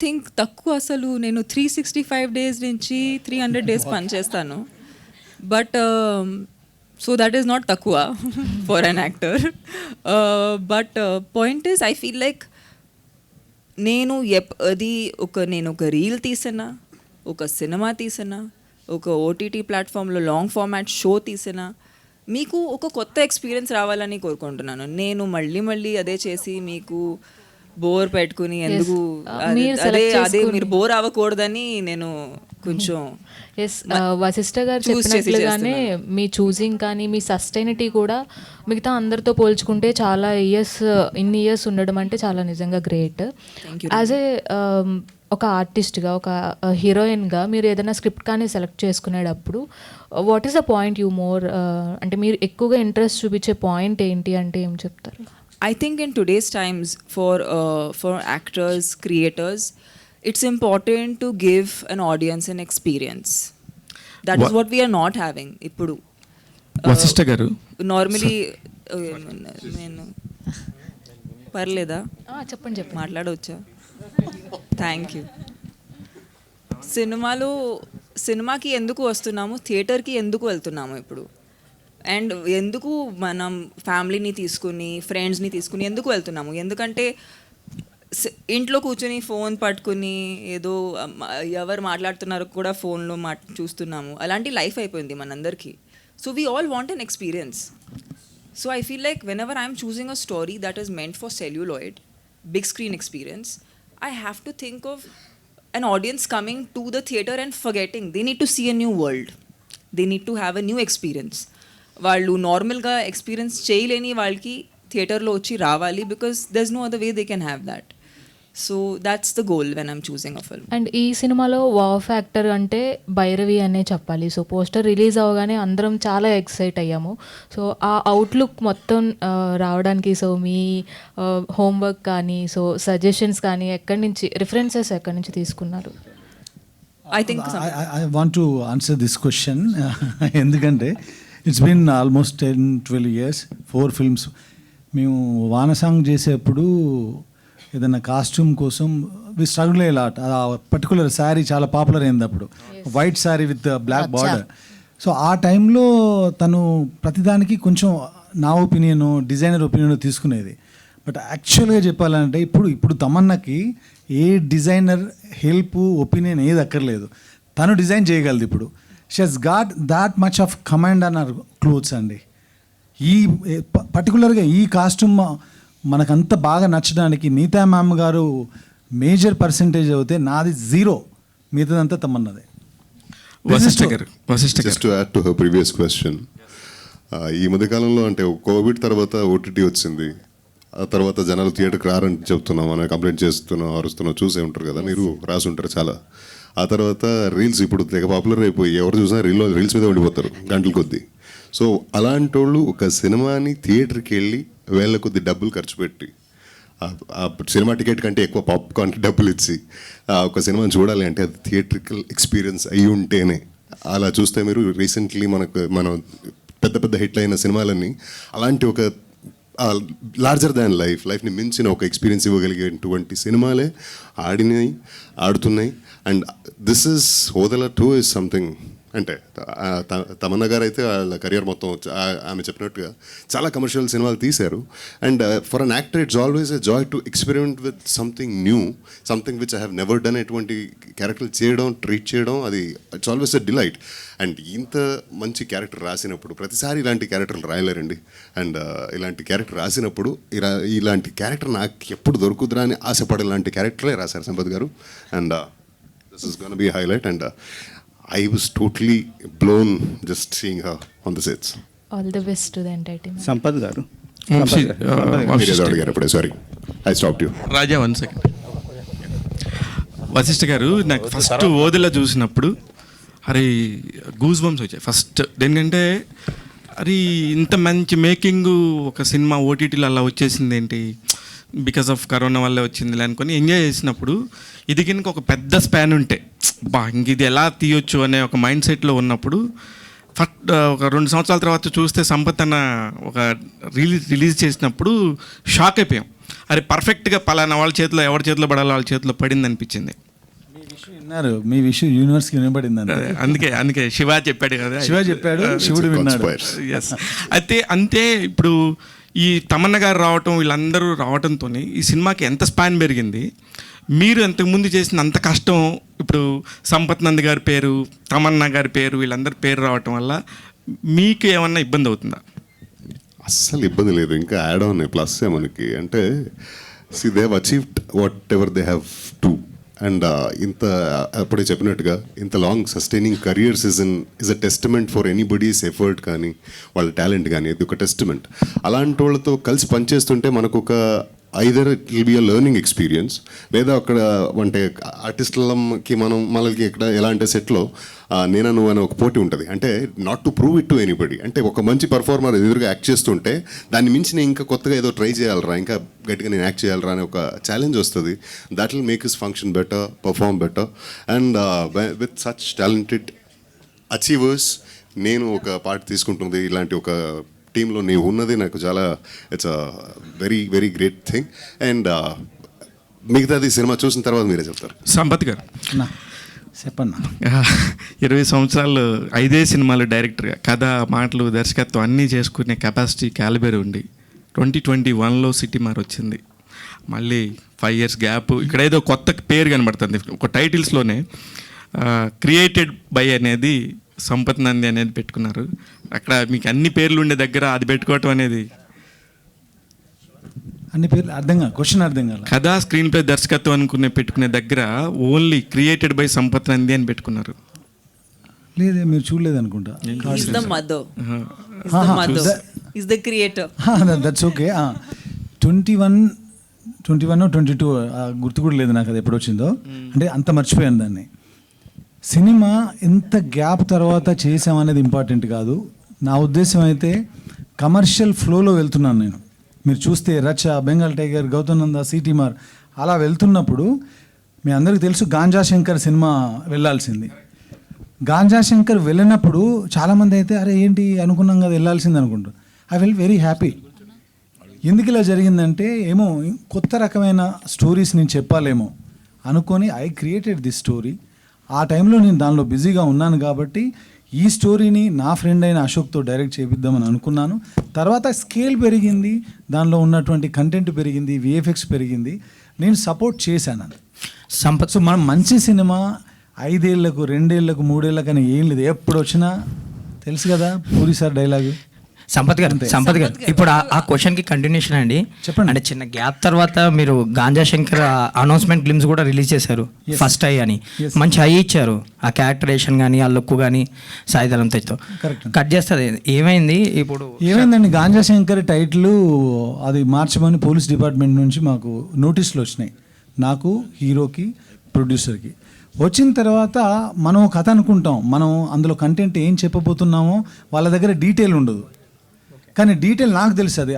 Think తక్కువ అసలు నేను 365 డేస్ నుంచి 300 డేస్ పని చేస్తాను. But so that is not తక్కువ for an actor. But point is I feel like నేను నేను ఒక రీల్ తీసినా, ఒక సినిమా తీసినా, ఒక ఓటీటీ ప్లాట్ఫామ్లో లాంగ్ ఫార్మాట్ షో తీసినా మీకు ఒక కొత్త ఎక్స్పీరియన్స్ రావాలని కోరుకుంటున్నాను. నేను మళ్ళీ అదే చేసి మీకు బోర్ పెట్టుకుని ఎందుకు అదే మీరు బోర్ అవ్వకూడదని నేను కొంచెం వశిష్ఠ గారు చెప్పినట్లుగానే మీ చూసింగ్ కానీ మీ సస్టైనిటీ కూడా మిగతా అందరితో పోల్చుకుంటే చాలా ఇన్ని ఇయర్స్ ఉండడం అంటే చాలా నిజంగా గ్రేట్. యాజ్ ఏ ఒక ఆర్టిస్ట్గా, ఒక హీరోయిన్గా మీరు ఏదైనా స్క్రిప్ట్ కానీ సెలెక్ట్ చేసుకునేటప్పుడు what is the point you more అంటే మీరు ఎక్కువగా ఇంట్రెస్ట్ చూపించే పాయింట్ ఏంటి అంటే ఏం చెప్తారు? I think in today's times for actors, creators, it's important to give an audience an experience. That is what we are not having. Ippudu Vashishtha గారు normally నేను పర్లేదా చెప్పండి మాట్లాడవచ్చా? Thank you. సినిమాకి ఎందుకు వస్తున్నాము, థియేటర్కి ఎందుకు వెళ్తున్నాము ఇప్పుడు, అండ్ ఎందుకు మనం ఫ్యామిలీని తీసుకుని ఫ్రెండ్స్ని తీసుకుని ఎందుకు వెళ్తున్నాము? ఎందుకంటే ఇంట్లో కూర్చొని ఫోన్ పట్టుకుని ఏదో ఎవరు మాట్లాడుతున్నారో కూడా ఫోన్లో చూస్తున్నాము. అలాంటి లైఫ్ అయిపోయింది మనందరికీ. So we all want an experience. So I feel like whenever I'm choosing a story that is meant for celluloid big screen experience, I have to think of an audience coming to the theatre and forgetting. They need to see a new world. They need to have a new experience. వాళ్ళు నార్మల్గా experience చేయలేని వాళ్ళకి థియేటర్లో వచ్చి రావాలి, because there is no other way they can have that. So that's the goal when I'm choosing a film. And ఈ సినిమాలో wow factor అంటే భైరవి అనే చెప్పాలి. సో పోస్టర్ రిలీజ్ అవ్వగానే అందరం చాలా ఎక్సైట్ అయ్యాము. సో ఆ అవుట్లుక్ మొత్తం రావడానికి సో మీ హోంవర్క్ కానీ, సో సజెషన్స్ కానీ రిఫరెన్సెస్ ఎక్కడి నుంచి తీసుకున్నారు? I want to answer this question ఎందుకంటే it's been almost 10-12 years 4 films. మేము వానసాంగ్ చేసేప్పుడు ఏదైనా కాస్ట్యూమ్ కోసం వి స్ట్రగుల్ అయ్యే లాట్. ఆ పర్టికులర్ శారీ చాలా పాపులర్ అయింది అప్పుడు, white sari with black border. So ఆ టైంలో తను ప్రతిదానికి కొంచెం నా ఒపీనియను, డిజైనర్ ఒపీనియన్ తీసుకునేది. బట్ యాక్చువల్గా చెప్పాలంటే ఇప్పుడు తమన్నాకి ఏ డిజైనర్ హెల్ప్ ఒపీనియన్ ఏది అక్కర్లేదు, తను డిజైన్ చేయగలదు. ఇప్పుడు she has got that much of command on our clothes అండి. ఈ పర్టికులర్గా ఈ కాస్ట్యూమ్ మనకంత బాగా నచ్చడానికి నీతా మ్యామ్ గారు మేజర్ పర్సెంటేజ్ అవుతే నాది 0, మిగతాదంతా తమన్నదే. Just to add to her previous question, ఈ మధ్యకాలంలో అంటే కోవిడ్ తర్వాత ఓటీటీ వచ్చింది. ఆ తర్వాత జనాలు థియేటర్కి రారని చెప్తున్నాం, అని కంప్లైంట్ చేస్తున్నాం, అరుస్తున్నాం, చూసే ఉంటారు కదా, మీరు రాసి ఉంటారు చాలా. ఆ తర్వాత రీల్స్ ఇప్పుడు తెగ పాపులర్ అయిపోయి ఎవరు చూసినా రీల్స్ మీద ఉండిపోతారు గంటల కొద్దీ. సో అలాంటి వాళ్ళు ఒక సినిమాని థియేటర్కి వెళ్ళి వేల కొద్ది డబ్బులు ఖర్చు పెట్టి ఆ సినిమా టికెట్ కంటే ఎక్కువ పాప్కార్న్కి డబ్బులు ఇచ్చి ఒక సినిమాని చూడాలి అంటే అది థియేట్రికల్ ఎక్స్పీరియన్స్ అయి ఉంటేనే. అలా చూస్తే మీరు రీసెంట్లీ మనం పెద్ద హిట్లు అయిన సినిమాలన్నీ అలాంటి ఒక లార్జర్ దాన్ లైఫ్ని మించిన ఒక ఎక్స్పీరియన్స్ ఇవ్వగలిగేటువంటి సినిమాలే ఆడుతున్నాయి. And this is Odela 2 is something. అంటే తమన్నా గారు అయితే వాళ్ళ కెరియర్ మొత్తం ఆమె చెప్పినట్టుగా చాలా కమర్షియల్ సినిమాలు తీశారు. And for an actor it's always a joy to experiment with something new, something which I have never done. ఎటువంటి క్యారెక్టర్ చేయడం, ట్రీట్ చేయడం, అది it's always a delight. And ఇంత మంచి క్యారెక్టర్ రాసినప్పుడు ప్రతిసారి ఇలాంటి క్యారెక్టర్లు రాయలేరండి. అండ్ ఇలాంటి క్యారెక్టర్ రాసినప్పుడు ఇలాంటి క్యారెక్టర్ నాకు ఎప్పుడు దొరుకుతురా అని ఆశపడే ఇలాంటి క్యారెక్టరే రాశారు సంపత్ గారు. And this is gonna B highlight. And I was totally blown just seeing her on the sets. All the best to the entire team. Sampath garu sorry I stopped you. Raja 1 second. Vashishta garu నాకు first Odela చూసినప్పుడు అరే goose bumps వచ్చాయి. First ఏంటంటే అరే ఇంత మంచి making ఒక cinema ఓటీటీలో అలా వచ్చేసింది ఏంటి, బికాస్ ఆఫ్ కరోనా వల్ల వచ్చింది అనుకొని ఎంజాయ్ చేసినప్పుడు ఇది కనుక ఒక పెద్ద స్పాన్ ఉంటే ఇంక ఇది ఎలా తీయొచ్చు అనే ఒక మైండ్ సెట్లో ఉన్నప్పుడు ఒక 2 సంవత్సరాల తర్వాత చూస్తే సంపత్ అన్న ఒక రిలీజ్ చేసినప్పుడు షాక్ అయిపోయాం. అరే పర్ఫెక్ట్గా పలానా వాళ్ళ చేతిలో ఎవరి చేతిలో పడాలో వాళ్ళ చేతిలో పడింది అనిపించింది. విన్నారు మీ విషయం యూనివర్స్కి వినబడింది అంతే. అందుకే శివ చెప్పాడు కదా, శివ చెప్పాడు, శివుడు విన్నాడు. ఎస్. అయితే అంతే ఇప్పుడు ఈ తమన్న గారు రావటం, వీళ్ళందరూ రావటంతో ఈ సినిమాకి ఎంత స్పాన్ పెరిగింది. మీరు అంతకుముందు చేసిన అంత కష్టం ఇప్పుడు సంపత్ నంది గారి పేరు, తమన్నా గారి పేరు, వీళ్ళందరి పేరు రావటం వల్ల మీకు ఏమన్నా ఇబ్బంది అవుతుందా? అస్సలు ఇబ్బంది లేదు, ఇంకా యాడ్ ఆన్ ప్లస్ మనకి. అంటే see they have achieved what ever they have to. And ఇంత అప్పుడే చెప్పినట్టుగా ఇంత long sustaining career's is a testament for anybody's effort కానీ వాళ్ళ టాలెంట్ కానీ, ఇది ఒక టెస్టిమెంట్. అలాంటి వాళ్ళతో కలిసి పనిచేస్తుంటే మనకు ఒక either it will be a learning experience, లేదా అక్కడ అంటే ఆర్టిస్టులకి మనకి ఇక్కడ ఎలా అంటే సెట్లో నేను నువ్వు అనే ఒక పోటీ ఉంటుంది. అంటే not to prove it to anybody. అంటే ఒక మంచి పర్ఫార్మర్ ఎదురుగా యాక్ట్ చేస్తుంటే దాన్ని మించి నేను ఇంకా కొత్తగా ఏదో ట్రై చేయాలరా, ఇంకా గట్టిగా నేను యాక్ట్ చేయాలరా అనే ఒక ఛాలెంజ్ వస్తుంది. That will make his function better, perform better. And with such talented achievers నేను ఒక పార్ట్ తీసుకుంటుంది. ఇలాంటి ఒక టీంలో నీవు ఉన్నది నాకు చాలా it's a very very great thing. And మిగతాది సినిమా చూసిన తర్వాత మీరే చెప్తారు. సంపత్ గారు చెప్పన్నా, 20 సంవత్సరాలు 5 సినిమాలు డైరెక్టర్గా కథ, మాటలు, దర్శకత్వం అన్నీ చేసుకునే కెపాసిటీ, క్యాలిబర్ ఉండి 2021లో సిటీ మార్ వచ్చింది. మళ్ళీ 5 years గ్యాప్. ఇక్కడ ఏదో కొత్త పేరు కనబడుతుంది ఒక టైటిల్స్లోనే. క్రియేటెడ్ బై అనేది సంపత్ నంది అనేది పెట్టుకున్నారు. అక్కడ మీకు అన్ని పేర్లు ఉండే దగ్గర అది పెట్టుకోవటం అనేది అన్ని పేర్లు అర్థం కాదు, క్వశ్చన్ అర్థం కాదు. కథ, స్క్రీన్ ప్లే, దర్శకత్వం పెట్టుకునే దగ్గర only created by Sampath Nandi అని పెట్టుకున్నారు. లేదే, మీరు చూడలేదు అనుకుంటా. He's the mother. He's the creator. That's okay. 21 22 గుర్తు కూడా లేదు నాకు అది ఎప్పుడు వచ్చిందో. అంటే అంత మర్చిపోయాను దాన్ని. సినిమా ఎంత గ్యాప్ తర్వాత చేసామనేది ఇంపార్టెంట్ కాదు. నా ఉద్దేశం అయితే కమర్షియల్ ఫ్లోలో వెళ్తున్నాను నేను. మీరు చూస్తే రచ, బెంగాల్ టైగర్, గౌతమ్ నంద, సిటీ మార్ అలా వెళ్తున్నప్పుడు మీ అందరికీ తెలుసు గాంజా శంకర్ సినిమా వెళ్ళాల్సింది. గాంజా శంకర్ వెళ్ళినప్పుడు చాలామంది అయితే అరే ఏంటి అనుకున్నాం కదా వెళ్ళాల్సింది అనుకుంటారు. I felt very happy. ఎందుకు ఇలా జరిగిందంటే ఏమో కొత్త రకమైన స్టోరీస్ నేను చెప్పాలేమో అనుకొని ఐ క్రియేటెడ్ దిస్ స్టోరీ. ఆ టైంలో నేను దానిలో బిజీగా ఉన్నాను కాబట్టి ఈ స్టోరీని నా ఫ్రెండ్ అయిన అశోక్తో డైరెక్ట్ చేపిద్దామని అనుకున్నాను. తర్వాత స్కేల్ పెరిగింది, దానిలో ఉన్నటువంటి కంటెంట్ పెరిగింది, విఎఫ్ఎక్స్ పెరిగింది, నేను సపోర్ట్ చేశాను. సంపత్. సో మనం మంచి సినిమా 5 ఏళ్లకు 2 ఏళ్లకు 3 ఏళ్ళకని ఏం లేదు, ఎప్పుడు వచ్చినా తెలుసు కదా పూరి సార్ డైలాగు. సంపత్ గారు ఇప్పుడు ఆ క్వశ్చన్కి కంటిన్యూషన్ అండి. చెప్పండి. అంటే చిన్న గ్యాప్ తర్వాత మీరు గాంజా శంకర్ అనౌన్స్మెంట్ గ్లిమ్స్ కూడా రిలీజ్ చేశారు. ఫస్ట్ ఐ అని మంచి హై ఇచ్చారు. ఆ క్యారెక్టరేషన్ కానీ, ఆ లుక్ కానీ సాయిధరం తేజ్తో కట్ చేస్తుంది. ఏమైంది ఇప్పుడు? ఏమైందండి, గాంజా శంకర్ టైటిల్ అది మార్చమని పోలీస్ డిపార్ట్మెంట్ నుంచి మాకు నోటీసులు వచ్చినాయి, నాకు, హీరోకి, ప్రొడ్యూసర్కి. వచ్చిన తర్వాత మనం కథ అనుకుంటాం, మనం అందులో కంటెంట్ ఏం చెప్పబోతున్నామో వాళ్ళ దగ్గర డీటెయిల్ ఉండదు. కానీ డీటెయిల్ నాకు తెలుసు, అది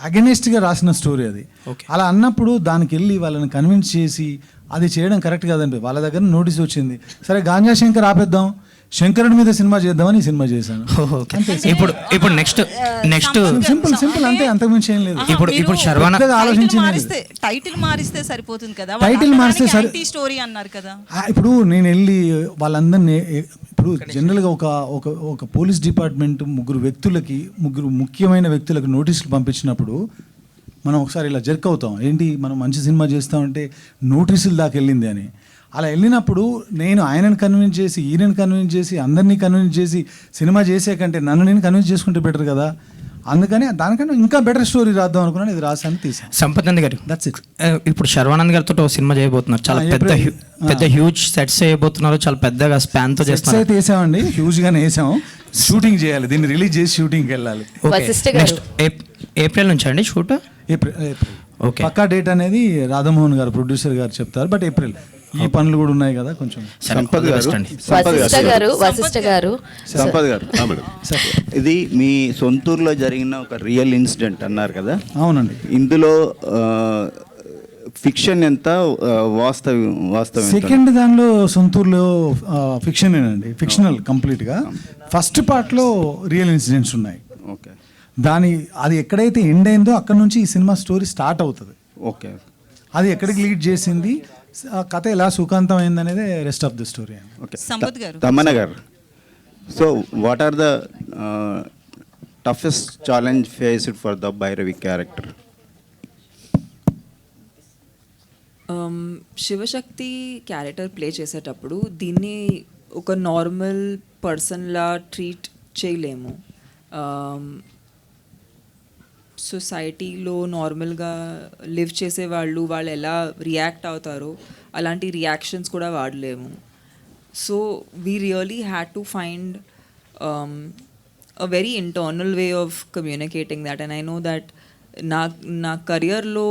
అగెనిస్ట్గా రాసిన స్టోరీ అది. అలా అన్నప్పుడు దానికి వెళ్ళి వాళ్ళని కన్విన్స్ చేసి అది చేయడం కరెక్ట్ కాదండి. వాళ్ళ దగ్గర నోటీస్ వచ్చింది, సరే గాంజా శంకర్ ఆపేద్దాం, శంకరుడి మీద సినిమా చేద్దామని సినిమా చేశాను. ఇప్పుడు నెక్స్ట్ సింపుల్ అంతే, అంతకుమించి ఏం లేదు. ఇప్పుడు శర్వాన టైటిల్ మారిస్తే సరిపోతుంది కదా. టైటిల్ మారిస్తే సరే స్టోరీ అన్నారు కదా. ఇప్పుడు నేను వెళ్ళి వాళ్ళందరినీ, ఇప్పుడు జనరల్గా ఒక పోలీస్ డిపార్ట్మెంట్ ముగ్గురు ముఖ్యమైన వ్యక్తులకు నోటీసులు పంపించినప్పుడు మనం ఒకసారి ఇలా జర్క్ అవుతాం, ఏంటి మనం మంచి సినిమా చేస్తామంటే నోటీసులు దాకా వెళ్ళింది అని. అలా వెళ్ళినప్పుడు నేను ఆయనను కన్విన్స్ చేసి, ఈయనను కన్విన్స్ చేసి, అందరినీ కన్విన్స్ చేసి సినిమా చేసే కంటే నన్ను నేను కన్విన్స్ చేసుకుంటే బెటర్ కదా. అందుకని దానికన్నా ఇంకా బెటర్ స్టోరీ రాద్దాం అనుకున్నాను, ఇది రాసాను, తీసాను. సంపత్ గారు, దట్స్ ఇట్. ఇప్పుడు శర్వానంద్ గారితో ఒక సినిమా చేయబోతున్నారు. చాలా పెద్ద హ్యూజ్ సెట్స్ చేయబోతున్నారు. చాలా పెద్దగా స్పాన్తో చేస్తారు. అయితే వేసామండి, హ్యూజ్గానే వేసాము. షూటింగ్ చేయాలి, దీన్ని రిలీజ్ చేసి షూటింగ్కి వెళ్ళాలి. నెక్స్ట్ ఏప్రిల్ నుంచి అండి షూట్? ఏప్రిల్. ఓకే. పక్కా డేట్ అనేది రాధామోహన్ గారు, ప్రొడ్యూసర్ గారు చెప్తారు, బట్ ఏప్రిల్. ఈ పనులు కూడా ఉన్నాయి కదా కొంచెం. సంపత్ గారు, ఇది మీ సొంతూరులో జరిగిన ఒక రియల్ ఇన్సిడెంట్ అన్నారు కదా. అవునండి. ఇందులో ఫిక్షన్ ఎంత, వాస్తవం? సెకండ్ దానిలో సొంతూరులో ఫిక్షనేనండి, ఫిక్షనల్ కంప్లీట్గా. ఫస్ట్ పార్ట్లో రియల్ ఇన్సిడెంట్స్ ఉన్నాయి. ఓకే. అది ఎక్కడైతే ఎండ్ అయిందో అక్కడ నుంచి ఈ సినిమా స్టోరీ స్టార్ట్ అవుతుంది. ఓకే. అది ఎక్కడికి లీడ్ చేసింది, ఆ కథ ఎలా సుఖాంతం అయింది అనేది రెస్ట్ ఆఫ్ ది స్టోరీ అండి. ఓకే. సంపత్ గారు. తమన్నా గారు, so what are the toughest challenge faced for the Bhairavi character? Shivashakti character play చేసేటప్పుడు దీన్ని ఒక నార్మల్ పర్సన్లా ట్రీట్ చేయలేము. సొసైటీలో నార్మల్గా లివ్ చేసే వాళ్ళు ఎలా రియాక్ట్ అవుతారో అలాంటి రియాక్షన్స్ కూడా వాడలేము. So we really had to find a very internal way of communicating that, and I know that na career lo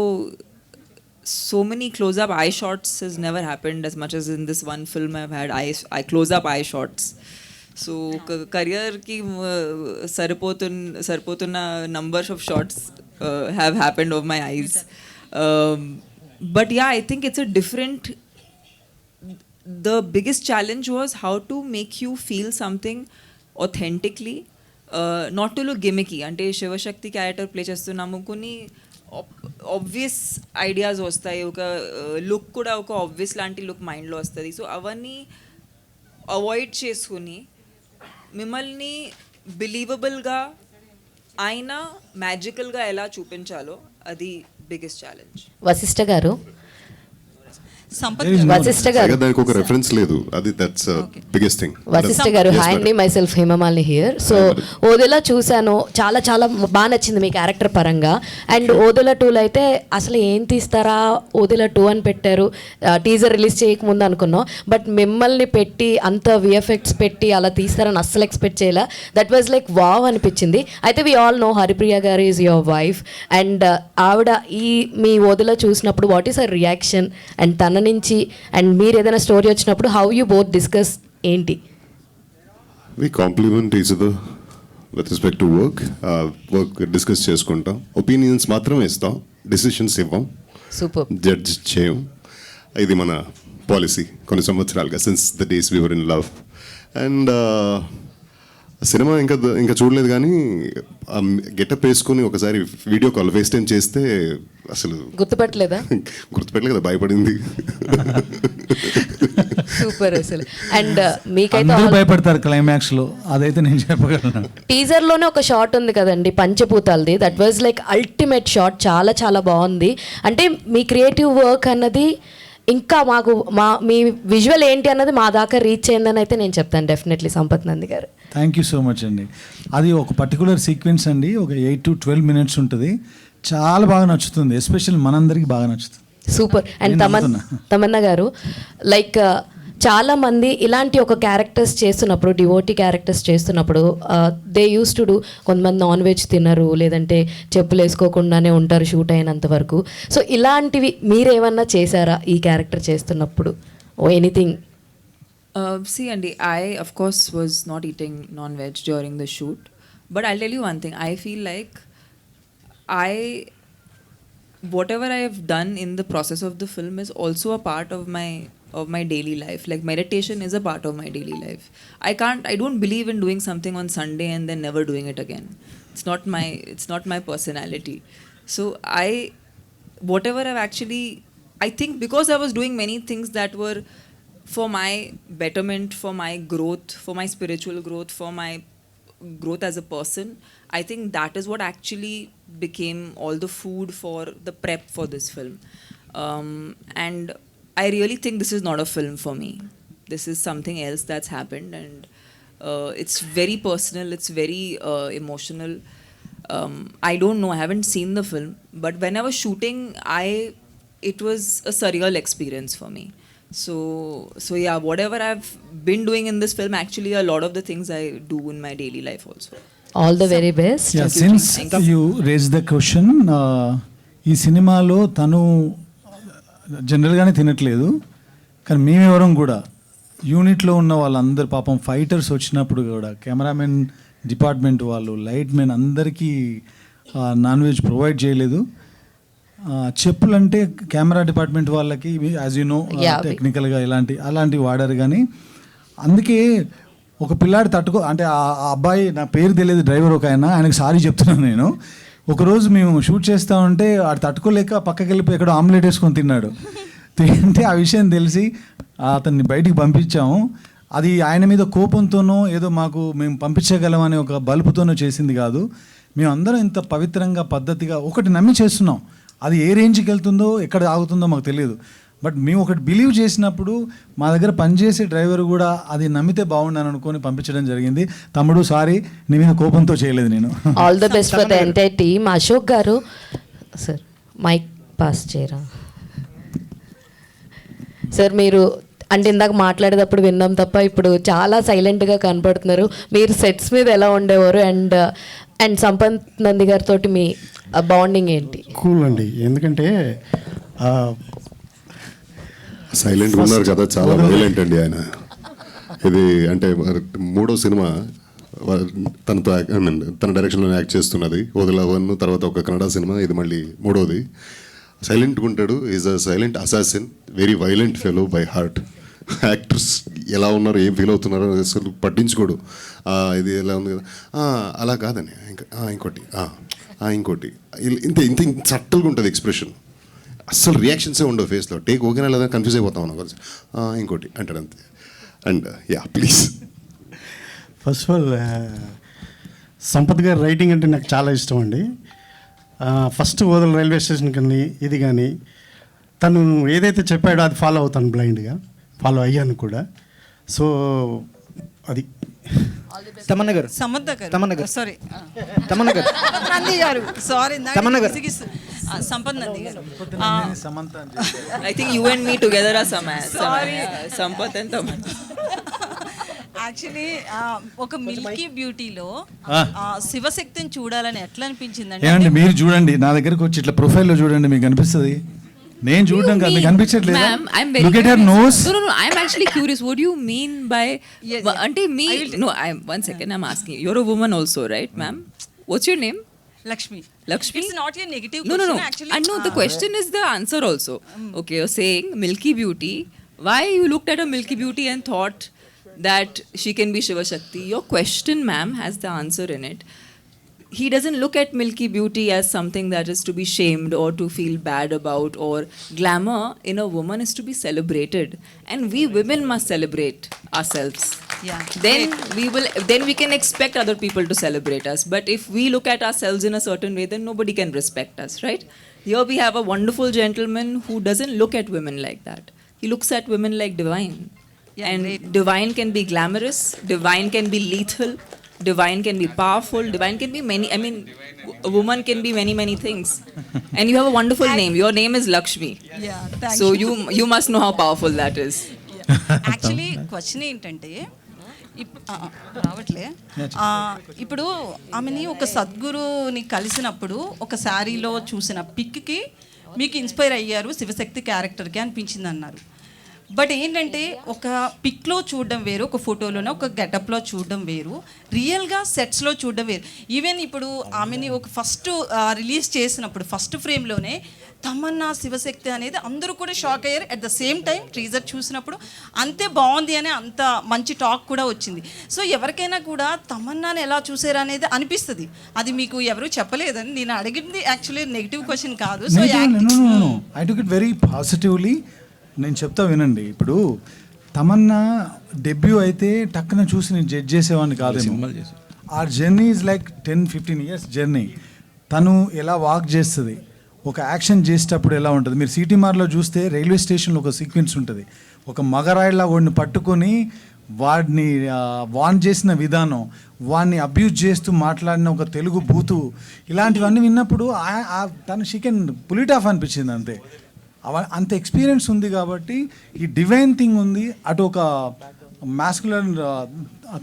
so many close up eye shots has never happened as much as in this one film I've had I close up eye shots. So career ki saripotuna numbers of shots have happened of my eyes. But yeah, I think it's a different, the biggest challenge was how to make you feel something authentically, not to look gimmicky. అంటే Shivashakti character play చేస్తున్నాము, కొన్ని obvious ideas వస్తాయి, ఒక look కూడా ఒక obvious లాంటి look మైండ్లో వస్తుంది. సో అవన్నీ అవాయిడ్ చేసుకుని మిమ్మల్ని బిలీవబుల్గా అయినా మ్యాజికల్గా ఎలా చూపించాలో అది బిగ్గెస్ట్ ఛాలెంజ్. వశిష్ఠ గారు, సంపత్ There is గారు. no- వశిష్ఠ గారు, దానికి ఒక రెఫరెన్స్ లేదు, అది దట్స్ బిగ్గెస్ట్ థింగ్. వశిష్ఠ గారు, హాయ్ అండి, myself Hemamalini here. So Odela చూశాను, చాలా చాలా బాగా నచ్చింది మీ క్యారెక్టర్ పరంగా. అండ్ ఓదెలా 2లో అయితే అసలు ఏం తీస్తారా, ఓదెలా 2 అని పెట్టారు, టీజర్ రిలీజ్ చేయకముందు అనుకున్నాం. బట్ మిమ్మల్ని పెట్టి అంత విఎఫ్ఎక్స్ పెట్టి అలా తీస్తారని అస్సలు ఎక్స్పెక్ట్ చేయలే. దట్ వాజ్ లైక్ వావ్ అనిపించింది. అయితే వి ఆల్ నో హరిప్రియ గారు ఈజ్ యువర్ వైఫ్, అండ్ ఆవిడ ఈ మీ ఓదెలా చూసినప్పుడు what is her reaction, and తన నుంచి అండ్ మీరు ఏదైనా స్టోరీ వచ్చినప్పుడు హౌ యూ బోత్ డిస్కస్ ఏంటి? We compliment each other with respect to work. Work discuss చేసుకుంటాం, ఒపీనియన్స్ మాత్రమే ఇస్తాం, డిసిషన్స్ ఇవ్వం, సూపర్. జడ్జ్ చేయం. ఇది మన పాలసీ కొన్ని సంవత్సరాలుగా, since the days we were in love. And సినిమా ఇంకా చూడలేదు, కానీ గెటప్ వేసుకుని ఒకసారి వీడియో కాల్ ఫేస్ టైం చేస్తే అసలు గుర్తుపట్టలేదా? గుర్తుపెట్టలే కదా, భయపడింది. సూపర్ అసలు. అండ్ మీకైతే అందరూ భయపడతారు క్లైమాక్స్ లో, అదైతే నేను చెప్పగలను. టీజర్ లోనే ఒక షాట్ ఉంది కదండి పంచభూతాలది, that was like ultimate shot, చాలా చాలా బాగుంది. అంటే మీ క్రియేటివ్ వర్క్ అన్నది ఇంకా మాకు మీ విజువల్ ఏంటి అన్నది మా దాకా రీచ్ అయిందని అయితే నేను చెప్తాను డెఫినెట్లీ. సంపత్ నంది గారు, థ్యాంక్ యూ సో మచ్ అండి. అది ఒక పర్టికులర్ సీక్వెన్స్ అండి, ఒక 8 to 12 minutes ఉంటుంది, చాలా బాగా నచ్చుతుంది, ఎస్పెషల్లీ మనందరికీ బాగా నచ్చుతుంది. సూపర్. అండ్ నేను తమన్నా గారు, లైక్ చాలా మంది ఇలాంటి ఒక క్యారెక్టర్స్ చేస్తున్నప్పుడు, డివోటీ క్యారెక్టర్స్ చేస్తున్నప్పుడు దే యూస్ టు డూ, కొంతమంది నాన్ వెజ్ తినరు, లేదంటే చెప్పులు వేసుకోకుండానే ఉంటారు షూట్ అయినంత వరకు. సో ఇలాంటివి మీరేమన్నా చేశారా ఈ క్యారెక్టర్ చేస్తున్నప్పుడు, ఓ anything? See, Andy, I of course was not eating non-veg during the shoot, but I'll tell you one thing. I feel like whatever I have done in the process of the film is also a part of my daily life. Like meditation is a part of my daily life. I don't believe in doing something on Sunday and then never doing it again. It's not my personality. So whatever I've actually, I think because I was doing many things that were for my betterment, for my growth, for my spiritual growth, for my growth as a person, I think that is what actually became all the food for the prep for this film. And I really think this is not a film for me. This is something else that's happened, and it's very personal, it's very emotional. I don't know, I haven't seen the film, but when I was shooting, it was a surreal experience for me. So yeah, whatever I've been doing in this film, actually a lot of the things I do in my daily life also. All the very best. Since you raise the question, ఈ సినిమాలో తను జనరల్గానే తినట్లేదు, కానీ మేమెవరం కూడా యూనిట్లో ఉన్న వాళ్ళందరూ పాపం ఫైటర్స్ వచ్చినప్పుడు కూడా కెమెరామెన్ డిపార్ట్మెంట్ వాళ్ళు, లైట్ మెన్ అందరికీ నాన్ వెజ్ ప్రొవైడ్ చేయలేదు. చెప్పులు అంటే కెమెరా డిపార్ట్మెంట్ వాళ్ళకి యాజ్ యూ నో టెక్నికల్గా అలాంటివి వాడారు. కానీ అందుకే ఒక పిల్లాడి అంటే ఆ అబ్బాయి, నా పేరు తెలియదు, డ్రైవర్ ఒక ఆయనకి సారీ చెప్తున్నాను నేను, ఒకరోజు మేము షూట్ చేస్తూ ఉంటే ఆడు తట్టుకోలేక పక్కకి వెళ్ళిపోయి ఎక్కడో ఆమ్లెట్ వేసుకొని తిన్నాడు. తింటే ఆ విషయం తెలిసి అతన్ని బయటికి పంపించాము. అది ఆయన మీద కోపంతోనో ఏదో మేము పంపించగలం అనే ఒక బలుపుతోనో చేసింది కాదు. మేము అందరం ఇంత పవిత్రంగా పద్ధతిగా ఒకటి నమ్మి చేస్తున్నాం. అది ఏ రేంజ్కి వెళ్తుందో ఎక్కడ ఆగుతుందో మాకు తెలియదు. బట్ మేము ఒకటి బిలీవ్ చేసినప్పుడు మా దగ్గర పనిచేసే డ్రైవర్ కూడా అది నమ్మితే బాగుండని అనుకొని పంపించడం జరిగింది. తమ్ముడు సారీ, నీ మీద కోపంతో చేయలేదు నేను. All the best for the entire team. Ashok garu sir mic pass చేయరా సార్. మీరు అంటే ఇందాక మాట్లాడేటప్పుడు విన్నాం తప్ప ఇప్పుడు చాలా సైలెంట్గా కనపడుతున్నారు. మీరు సెట్స్ మీద ఎలా ఉండేవారు అండ్ సంపత్ నంది గారితో మీ బాండింగ్ ఏంటి? కూల్ అండి, ఎందుకంటే సైలెంట్గా ఉన్నారు కదా, చాలా వైలెంట్ అండి ఆయన. ఇది అంటే 3వ సినిమా తనతో తన డైరెక్షన్లో యాక్ట్ చేస్తున్నది. వదిలా 1, తర్వాత ఒక కన్నడ సినిమా, ఇది మళ్ళీ 3వది. సైలెంట్గా ఉంటాడు. Is a silent assassin, very violent fellow by heart. Actors ఎలా ఉన్నారు, ఏం ఫీల్ అవుతున్నారో అసలు పట్టించుకోడు. ఇది ఎలా ఉంది కదా, అలా కాదని ఇంకోటి ఇంకోటి ఇంత ఇంత సట్టల్గా ఉంటుంది ఎక్స్ప్రెషన్. అస్సలు రియాక్షన్సే ఉండవు ఫేస్లో. టేక్ ఓకేనా లేదా కన్ఫ్యూజ్ అయిపోతాం అన్న. ఇంకోటి అంటాడు అంతే. And yeah please. First of all Sampath గారి రైటింగ్ అంటే నాకు చాలా ఇష్టం అండి. ఫస్ట్ ఓదల రైల్వే స్టేషన్ కానీ ఇది కానీ తను ఏదైతే చెప్పాడో అది ఫాలో అవుతాను, బ్లైండ్గా ఫాలో అయ్యాను కూడా. సో అది తమన్నా గారు, సమర్థ గారు, తమన్నా గారు, సారీ తమన్నా గారు, నంది గారు, సారీ తమన్నా గారు, సంపత్ నంది గారు. I think you and me together are Sampath and Taman. Actually ఒక మిల్కీ బ్యూటీలో శివశక్తిని చూడాలని ఎట్లా అనిపించిందండి? ఏమండి మీరు చూడండి, నా దగ్గరకు వచ్చి ఇట్లా ప్రొఫైల్లో చూడండి, మీకు అనిపిస్తుంది. నేను చూడడం కాదు, మీకు అనిపించట్లేదు. Ma'am, I'm very Look at her curious. nose. No, I'm actually curious. What do you mean by? Yes, Ante me? No, one second. I'm asking. You're a woman also, right, ma'am? What's your name? Lakshmi. Lakshmi? It's not your negative No. question, actually. I know the question is the answer also. Okay, you're saying Milky Beauty. Why you looked at a Milky Beauty and thought that she can be Shiva Shakti? Your question, ma'am, has the answer in it. He doesn't look at Milky Beauty as something that is to be shamed or to feel bad about, or glamour in a woman is to be celebrated, and we women must celebrate ourselves. Yeah. Then we can expect other people to celebrate us. But if we look at ourselves in a certain way, then nobody can respect us, right? Here we have a wonderful gentleman who doesn't look at women like that. He looks at women like divine. Yeah, And great. divine can be glamorous, divine can be lethal, divine can be powerful, divine can be many. I mean, a woman can be many, many things. And you have a wonderful name. Your name is Lakshmi. Yeah, thank So you. you must know how powerful that is. Actually question ఏంటంటే రావట్లే. ఇప్పుడు ఆమెని ఒక సద్గురుని కలిసినప్పుడు ఒక శారీలో చూసిన పిక్కి మీకు ఇన్స్పైర్ అయ్యారు శివశక్తి క్యారెక్టర్కి అనిపించింది అన్నారు. బట్ ఏంటంటే ఒక పిక్లో చూడడం వేరు, ఒక ఫోటోలోనే ఒక గెటప్లో చూడడం వేరు, రియల్గా సెట్స్లో చూడడం వేరు. ఈవెన్ ఇప్పుడు ఆమెని ఒక ఫస్ట్ రిలీజ్ చేసినప్పుడు ఫస్ట్ ఫ్రేమ్లోనే తమన్నా శివశక్తి అనేది అందరూ కూడా షాక్ అయ్యారు. At the same time teaser చూసినప్పుడు అంతే బాగుంది అని అంత మంచి టాక్ కూడా వచ్చింది. సో ఎవరికైనా కూడా తమన్నాని ఎలా చూసారు అనేది అనిపిస్తుంది. అది మీకు ఎవరు చెప్పలేదని నేను అడిగింది యాక్చువల్లీ నెగిటివ్ క్వశ్చన్ కాదు. So I took it very positively. నేను చెప్తా వినండి. ఇప్పుడు తమన్నా డెబ్యూ అయితే టక్కున చూసి నేను జడ్జ్ చేసేవాడిని కాదేమో. ఆ journey is like 10-15 years journey. తను ఎలా వాక్ చేస్తుంది, ఒక యాక్షన్ చేసేటప్పుడు ఎలా ఉంటుంది. మీరు సిటీమార్లో చూస్తే రైల్వే స్టేషన్లో ఒక సీక్వెన్స్ ఉంటుంది. ఒక మగరాయిలా వాడిని పట్టుకొని వాడిని వాన్ చేసిన విధానం, వాడిని అబ్యూజ్ చేస్తూ మాట్లాడిన ఒక తెలుగు బూతు, ఇలాంటివన్నీ విన్నప్పుడు తను she can pull it off అనిపించింది అంతే. అంత ఎక్స్పీరియన్స్ ఉంది కాబట్టి ఈ డివైన్ థింగ్ ఉంది, అటు ఒక మాస్కులర్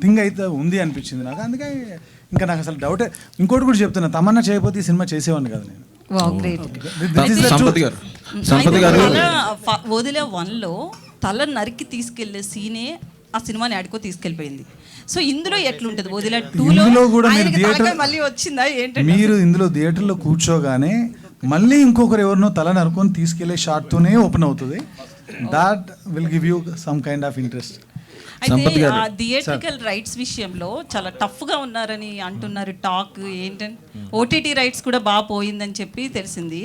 థింగ్ అయితే ఉంది అనిపించింది నాకు. అందుకే ఇంకా నాకు అసలు డౌటే. ఇంకోటి కూడా చెప్తున్నా, తమన్నా చేయకపోతే ఈ సినిమా చేసేవాడిని కదా నేను. వదిలే 1లో తల నరికి తీసుకెళ్లే సీనే ఆ సినిమాని ఆడుకో తీసుకెళ్ళిపోయింది. సో ఇందులో ఎట్లుంటది? వదిలే 2లో కూడా మళ్ళీ వచ్చిందా ఏంటంటే, మీరు ఇందులో థియేటర్లో కూర్చోగానే మళ్ళీ ఇంకొకరు ఎవరినో తల నరుకొని తీసుకెళ్లే షాట్తోనే ఓపెన్ అవుతుంది. That will give you some kind of interest. అయితే థియేట్రికల్ రైట్స్ విషయంలో చాలా టఫ్గా ఉన్నారని అంటున్నారు టాక్ ఏంటంటే ఓటీటీ రైట్స్ కూడా బాగా పోయిందని చెప్పి తెలిసింది.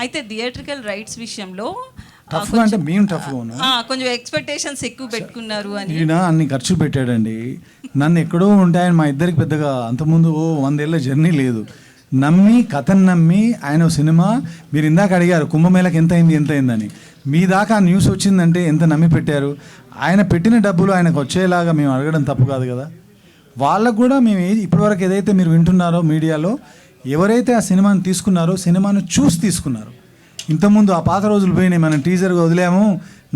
అయితే థియేట్రికల్ రైట్స్ విషయంలో టఫ్గా అంటే మేము టఫ్గా ఉన్నాం, కొంచెం ఎక్స్పెక్టేషన్స్ ఎక్కువ పెట్టుకున్నారు అని. ఈయన అన్ని ఖర్చు పెట్టాడండి. నన్ను ఎక్కడో ఉంటాయని మా ఇద్దరికి పెద్దగా అంతకుముందు 100 ఏళ్ళ జర్నీ లేదు. నమ్మి కథను నమ్మి ఆయన సినిమా, మీరు ఇందాక అడిగారు కుంభమేళకి ఎంత అయిందని, మీ దాకా ఆ న్యూస్ వచ్చిందంటే ఎంత నమ్మి పెట్టారు. ఆయన పెట్టిన డబ్బులు ఆయనకు వచ్చేలాగా మేము అడగడం తప్పు కాదు కదా. వాళ్ళకు కూడా మేము ఇప్పటివరకు ఏదైతే మీరు వింటున్నారో మీడియాలో, ఎవరైతే ఆ సినిమాని తీసుకున్నారో సినిమాను చూసి తీసుకున్నారు. ఇంతకుముందు ఆ పాత రోజులు పోయినాయి, మనం టీజర్గా వదిలాము,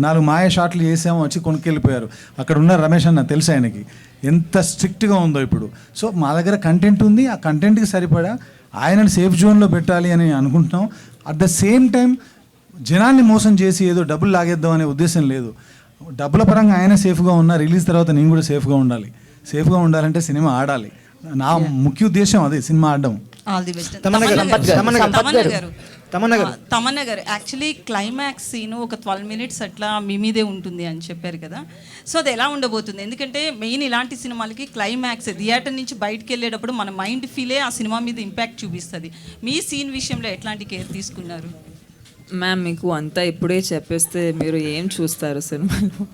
4 మాయ షాట్లు చేసాము, వచ్చి కొనుక్కెళ్ళిపోయారు. అక్కడ ఉన్న రమేష్ అన్న తెలుసు ఆయనకి ఎంత స్ట్రిక్ట్గా ఉందో ఇప్పుడు. సో మా దగ్గర కంటెంట్ ఉంది, ఆ కంటెంట్కి సరిపడా ఆయనను సేఫ్ జోన్లో పెట్టాలి అని అనుకుంటున్నాం. అట్ ద సేమ్ టైం జనాన్ని మోసం చేసి ఏదో డబ్బులు లాగేద్దాం అనే ఉద్దేశం లేదు. డబ్బుల పరంగా ఆయన సేఫ్గా ఉన్నా, రిలీజ్ తర్వాత నేను కూడా సేఫ్గా ఉండాలి. సేఫ్గా ఉండాలంటే సినిమా ఆడాలి. నా ముఖ్య ఉద్దేశం అదే, సినిమా ఆడడం. All the best. తమన్నా గారు యాక్చువల్లీ క్లైమాక్స్ సీన్ ఒక 12 minutes అట్లా మీ మీదే ఉంటుంది అని చెప్పారు కదా. సో అది ఎలా ఉండబోతుంది? ఎందుకంటే మెయిన్ ఇలాంటి సినిమాలకి క్లైమాక్స్ థియేటర్ నుంచి బయటకు వెళ్ళేటప్పుడు మన మైండ్ ఫీలే ఆ సినిమా మీద ఇంపాక్ట్ చూపిస్తుంది. మీ సీన్ విషయంలో ఎట్లాంటి కేర్ తీసుకున్నారు? మ్యామ్, మీకు అంతా ఇప్పుడే చెప్పేస్తే మీరు ఏం చూస్తారు సినిమాలో?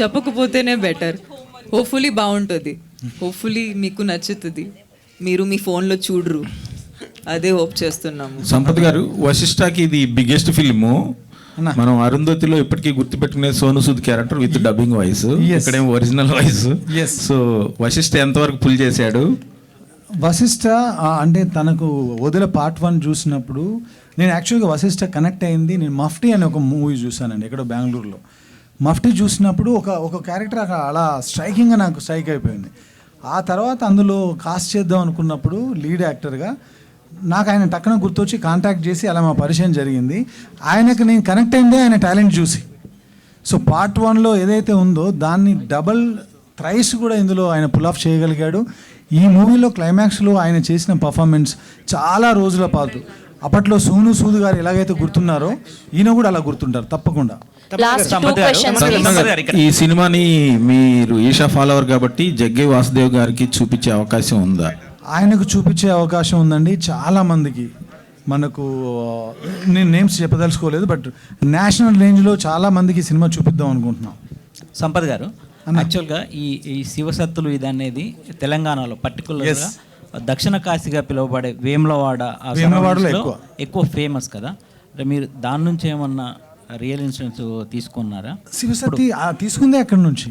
చెప్పకపోతేనే బెటర్. హోప్ఫుల్లీ బాగుంటుంది, హోప్ఫుల్లీ మీకు నచ్చుతుంది, మీరు మీ ఫోన్లో చూడరు, అదే హోప్ చేస్తున్నాము. సంపత్ గారు, వశిష్ఠకి ఇది బిగ్గెస్ట్ ఫిల్ము. మనం అరుంధతిలో ఇప్పటికీ గుర్తుపెట్టుకునే Sonu Sood character with dubbing voice, ఇక్కడేమో ఒరిజినల్ వాయిస్. సో వశిష్ఠ ఎంతవరకు పుల్ చేశాడు? వశిష్ఠ అంటే తనకు వదిల పార్ట్ 1 చూసినప్పుడు నేను యాక్చువల్గా వశిష్ఠ కనెక్ట్ అయింది. నేను మఫ్టీ అనే ఒక మూవీ చూశానండి ఎక్కడో బెంగళూరులో. మఫ్టీ చూసినప్పుడు ఒక క్యారెక్టర్ అలా స్ట్రైకింగ్గా నాకు స్ట్రైక్ అయిపోయింది. ఆ తర్వాత అందులో కాస్ట్ చేద్దాం అనుకున్నప్పుడు లీడ్ యాక్టర్గా నాకు ఆయన టక్కన గుర్తొచ్చి కాంటాక్ట్ చేసి అలా మా పరిచయం జరిగింది. ఆయనకు నేను కనెక్ట్ అయిందే ఆయన టాలెంట్ చూసి. సో పార్ట్ 1లో ఏదైతే ఉందో దాన్ని డబల్ థ్రైస్ కూడా ఇందులో ఆయన పుల్ ఆఫ్ చేయగలిగాడు. ఈ మూవీలో క్లైమాక్స్లో ఆయన చేసిన పర్ఫార్మెన్స్ చాలా రోజుల పాటు, అప్పట్లో సోను సూద్ గారు ఎలాగైతే గుర్తున్నారో ఈయన కూడా అలా గుర్తుంటారు తప్పకుండా. ఈ సినిమాని మీరు ఈషా ఫాలోవర్ కాబట్టి జగ్గే వాసుదేవ్ గారికి చూపించే అవకాశం ఉందా? ఆయనకు చూపించే అవకాశం ఉందండి. చాలామందికి మనకు నేను నేమ్స్ చెప్పదలుచుకోలేదు, బట్ నేషనల్ రేంజ్లో చాలామందికి సినిమా చూపిద్దాం అనుకుంటున్నాం. సంపత్ గారు, యాక్చువల్గా ఈ శివసత్తులు ఇది అనేది తెలంగాణలో పర్టికులర్గా దక్షిణ కాశీగా పిలువబడే వేములవాడలో ఎక్కువ ఫేమస్ కదా. అంటే మీరు దాని నుంచి ఏమన్నా రియల్ ఇన్సిడెంట్స్ తీసుకున్నారా? శివసత్తి తీసుకుందే అక్కడ నుంచి.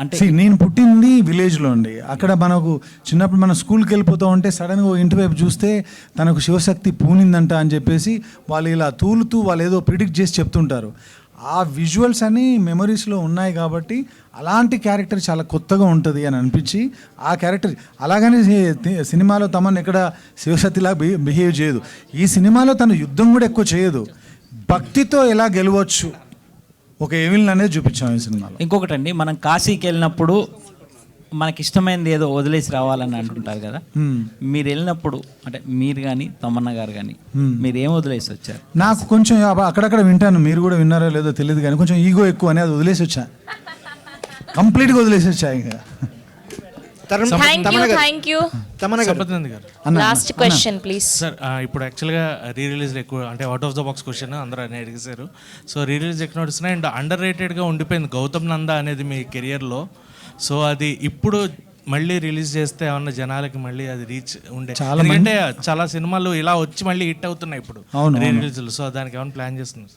అంటే నేను పుట్టింది విలేజ్లో అండి. అక్కడ మనకు చిన్నప్పుడు మనం స్కూల్కి వెళ్ళిపోతూ ఉంటే సడన్గా ఇంటి వైపు చూస్తే తనకు శివశక్తి పూనిందంట అని చెప్పేసి వాళ్ళు ఇలా తూలుతూ వాళ్ళు ఏదో ప్రిడిక్ట్ చేసి చెప్తుంటారు. ఆ విజువల్స్ అన్నీ మెమరీస్లో ఉన్నాయి కాబట్టి అలాంటి క్యారెక్టర్ చాలా కొత్తగా ఉంటుంది అని అనిపించి ఆ క్యారెక్టర్ అలాగనే సినిమాలో తమను ఎక్కడ శివశక్తిలా బిహేవ్ చేయదు. ఈ సినిమాలో తను యుద్ధం కూడా ఎక్కువ చేయదు, భక్తితో ఎలా గెలవచ్చు ఒక ఎవిల్ అనేది చూపించాం ఈ సినిమాలో. ఇంకొకటి అండి, మనం కాశీకి వెళ్ళినప్పుడు మనకి ఇష్టమైనది ఏదో వదిలేసి రావాలని అంటుంటారు కదా. మీరు వెళ్ళినప్పుడు అంటే మీరు కానీ తమన్నా గారు కానీ మీరు ఏం వదిలేసి వచ్చారు? నాకు కొంచెం అక్కడక్కడ వింటాను, మీరు కూడా విన్నారో లేదో తెలియదు కానీ కొంచెం ఈగో ఎక్కువ అని అది వదిలేసి వచ్చా, కంప్లీట్గా వదిలేసి వచ్చా. ఇంకా లాస్ట్ క్వశ్చన్ ప్లీజ్ సార్. ఇప్పుడు యాక్చువల్గా రీ రిలీజ్ ఎక్కువ అంటే out of the box question అందరూ అని అడిగేశారు. సో రీ రిలీజ్ ఎక్కువ నడుస్తున్నాయి అండ్ అండర్ రేటెడ్గా ఉండిపోయింది గౌతమ్ నందా అనేది మీ కెరియర్లో. సో అది ఇప్పుడు మళ్ళీ రిలీజ్ చేస్తే ఏమన్నా జనాలకి మళ్ళీ అది రీచ్ ఉండే, ఎందుకంటే చాలా సినిమాలు ఇలా వచ్చి మళ్ళీ హిట్ అవుతున్నాయి ఇప్పుడు రీ రిలీజ్లు. సో దానికి ఏమైనా ప్లాన్ చేస్తున్నారు?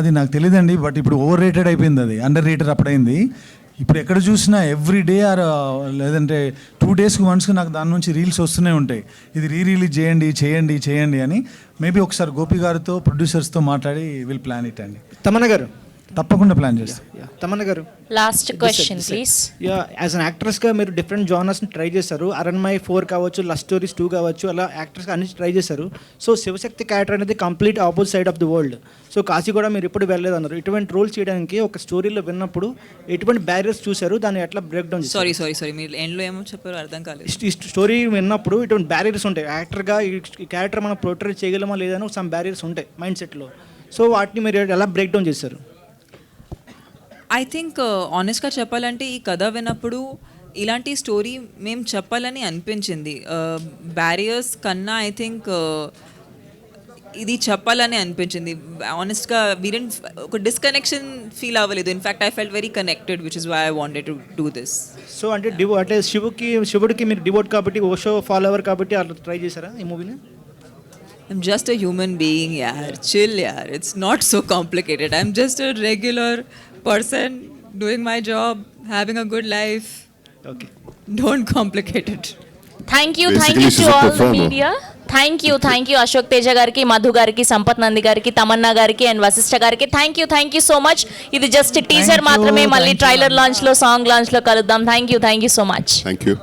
అది నాకు తెలియదండి, బట్ ఇప్పుడు ఓవర్ రేటెడ్ అయిపోయింది, అది అండర్ రేటెడ్ అప్పుడైంది. ఇప్పుడు ఎక్కడ చూసినా ఎవ్రీ డే ఆర్ లేదంటే 2 daysకి వన్స్కి నాకు దాని నుంచి రీల్స్ వస్తూనే ఉంటాయి, ఇది రిలీజ్ చేయండి అని. మేబీ ఒకసారి గోపి గారితో ప్రొడ్యూసర్స్తో మాట్లాడి విల్ ప్లాన్ ఇట్ అండి. తమన్నా గారు తప్పకుండా ప్లాన్ చేస్తాం. Tamannaah garu, last question please. As an యాక్ట్రెస్గా మీరు డిఫరెంట్ జానర్స్ని ట్రై చేశారు. అరణ్మయ్ 4 కావచ్చు, లవ్ స్టోరీస్ 2 కావచ్చు, అలా యాక్ట్రెస్గా అన్ని ట్రై చేశారు. సో శివశక్తి క్యారెక్టర్ అనేది complete opposite side of the world. So Kashi కూడా మీరు ఎప్పుడు వెళ్ళలేదు అన్నారు. ఇటువంటి రోల్ చేయడానికి ఒక స్టోరీలో విన్నప్పుడు ఎటువంటి బ్యారియర్స్ చూశారు, దాన్ని ఎట్లా బ్రేక్ డౌన్? సారీ మీరు ఎండ్లో ఏమో చెప్పారు అర్థం కాలేదు. ఈ స్టోరీ విన్నప్పుడు ఇటువంటి బ్యారియర్స్ ఉంటాయి, యాక్టర్గా ఈ క్యారెక్టర్ మనం పోర్ట్రే చేయగలమా లేదని సమ్ బ్యారియర్స్ ఉంటాయి మైండ్ సెట్లో. సో వాటిని మీరు ఎలా బ్రేక్ డౌన్ చేశారు? ఐ థింక్ ఆనెస్ట్గా చెప్పాలంటే ఈ కథ విన్నప్పుడు ఇలాంటి స్టోరీ మేము చెప్పాలని అనిపించింది. బ్యారియర్స్ కన్నా ఐ థింక్ ఇది చెప్పాలని అనిపించింది. ఆనెస్ట్గా వీరెంట్ ఒక డిస్కనెక్షన్ ఫీల్ అవ్వలేదు. In fact I felt very connected, which is why I wanted to do this. So అంటే అంటే శివుడికి మీరు డివోట్ కాబట్టి ఓషో ఫాలోవర్ కాబట్టి అట్లా ట్రై చేశారా ఈ మూవీని? I'm just a human being, yaar. Chill, yaar. It's not so complicated. I'm just a regular person doing my job, having a good life. Okay. Don't complicate it. Thank you Basically, she's to a all the performer. Media. Thank you Ashok Teja గారికి, మధు గారికి, సంపత్ నంది గారికి, తమన్నా గారికి and Vashishtha గారికి thank you so much. ఇది just teaser మాత్రమే. మళ్ళీ trailer launch లో, song launch లో కలుద్దాం. Thank you so much. Thank you.